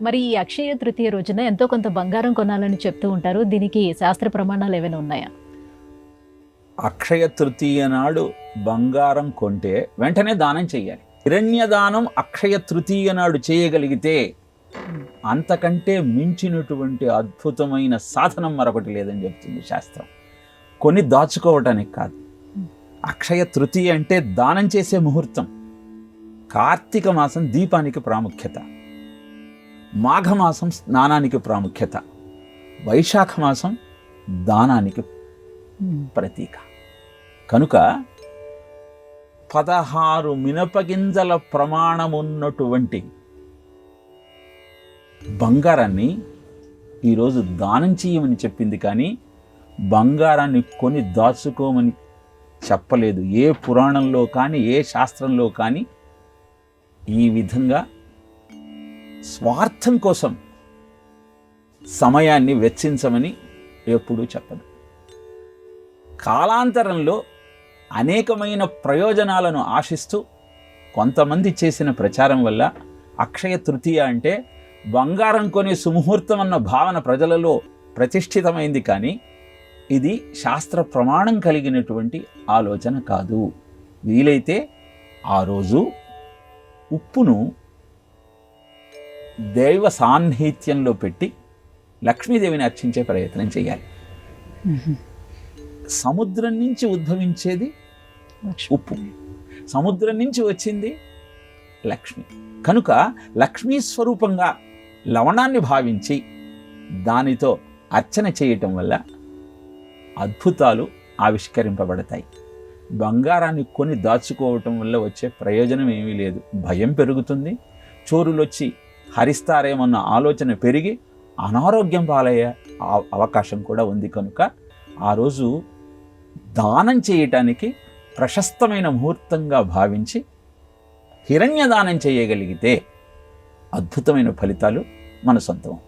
మరి ఈ అక్షయ తృతీయ రోజున ఎంతో కొంత బంగారం కొనాలని చెప్తూ ఉంటారు. దీనికి శాస్త్ర ప్రమాణాలు ఏమైనా ఉన్నాయా? అక్షయ తృతీయ నాడు బంగారం కొంటే వెంటనే దానం చెయ్యాలి. హిరణ్యదానం అక్షయ తృతీయ నాడు చేయగలిగితే అంతకంటే మించినటువంటి అద్భుతమైన సాధనం మరొకటి లేదని చెప్తుంది శాస్త్రం. కొన్ని దాచుకోవటానికి కాదు. అక్షయ తృతీయ అంటే దానం చేసే ముహూర్తం. కార్తీక మాసం దీపానికి ప్రాముఖ్యత, మాఘమాసం స్నానానికి ప్రాముఖ్యత, వైశాఖ మాసం దానానికి ప్రతీక. కనుక 16 మినపగింజల ప్రమాణమున్నటువంటి బంగారాన్ని ఈరోజు దానం చేయమని చెప్పింది, కానీ బంగారాన్ని కొని దాచుకోమని చెప్పలేదు. ఏ పురాణంలో కానీ ఏ శాస్త్రంలో కానీ ఈ విధంగా స్వార్థం కోసం సమయాన్ని వెచ్చించమని ఎప్పుడూ చెప్పదు. కాలాంతరంలో అనేకమైన ప్రయోజనాలను ఆశిస్తూ కొంతమంది చేసిన ప్రచారం వల్ల అక్షయ తృతీయ అంటే బంగారం కొనే సుముహూర్తం అన్న భావన ప్రజలలో ప్రతిష్ఠితమైంది, కానీ ఇది శాస్త్ర ప్రమాణం కలిగినటువంటి ఆలోచన కాదు. వీలైతే ఆ రోజు ఉప్పును దైవ సాన్నిహిత్యంలో పెట్టి లక్ష్మీదేవిని అర్చించే ప్రయత్నం చేయాలి. సముద్రం నుంచి ఉద్భవించేది ఉప్పు, సముద్రం నుంచి వచ్చింది లక్ష్మి. కనుక లక్ష్మీ స్వరూపంగా లవణాన్ని భావించి దానితో అర్చన చేయటం వల్ల అద్భుతాలు ఆవిష్కరింపబడతాయి. బంగారాన్ని కొని దాచుకోవటం వల్ల వచ్చే ప్రయోజనం ఏమీ లేదు. భయం పెరుగుతుంది, చోరులు వచ్చి హరిస్తారేమన్న ఆలోచన పెరిగి అనారోగ్యం పాలయ్యే అవకాశం కూడా ఉంది. కనుక ఆ రోజు దానం చేయటానికి ప్రశస్తమైన ముహూర్తంగా భావించి హిరణ్యదానం చేయగలిగితే అద్భుతమైన ఫలితాలు మన సొంతం అవుతాయి.